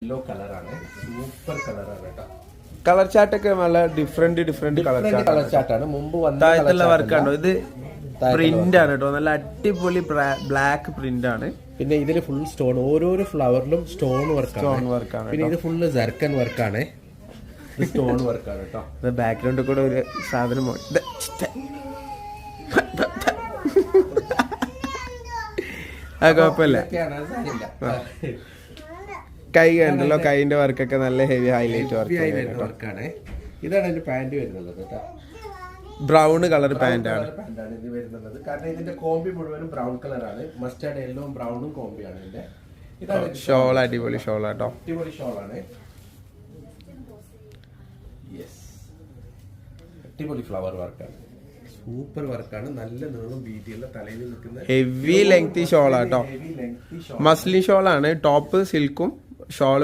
Yellow കളറാണ്, super കളറാണ് കേട്ടോ. കളർ ചാർട്ടൊക്കെ നല്ല ഡിഫറെന്റ് കളർ ചാർട്ടാണ്. മുമ്പ് താഴത്തുള്ള വർക്കാണോ ഇത്? പ്രിന്റ് ആണ് കേട്ടോ, നല്ല അടിപൊളി ബ്ലാക്ക് പ്രിന്റ് ആണ്. പിന്നെ ഇതിൽ ഫുൾ സ്റ്റോൺ, ഓരോരോ ഫ്ലവറിലും സ്റ്റോൺ വർക്കാണ്. പിന്നെ ഇത് ഫുള്ള് ജർക്കൻ വർക്കാണ്, സ്റ്റോൺ വർക്കാണ് കേട്ടോ. ബാക്ക്ഗ്രൗണ്ടിൽ കൂടെ ഒരു സാധനം കുഴപ്പമില്ല. കൈ കണ്ടല്ലോ, കൈന്റെ വർക്കൊക്കെ നല്ല ഹെവി ഹൈലൈറ്റ് വർക്കാണ്. ഇതാണ് അതിന്റെ പാന്റ് വരുന്നത് കേട്ടോ. ബ്രൗൺ കളർ പാന്റ് ആണ് ഇത് വരുന്നത്. കാരണം ഇതിന്റെ കോമ്പി മുഴുവനും ബ്രൗൺ കളറാണ്. മസ്റ്റാർഡ് യെല്ലോയും ബ്രൗണും കോമ്പിയാണ് ഇതിന്റെ. ഇതാണ് ഷോൾ, അടിപൊളി ഷോൾ കേട്ടോ, അടിപൊളി ഷോളാണ്. അടിപൊളി ഫ്ലവർ വർക്കാണ്, സൂപ്പർ വർക്കാണ്. നല്ല നീളം വീതിയുള്ള തലയിൽ നിൽക്കുന്ന ഹെവി ലെങ്തി ഷോൾ ആട്ടോ. മസ്ലിൻ ഷോൾ ആണ്, ടോപ്പ് സിൽക്കും ഷോൾ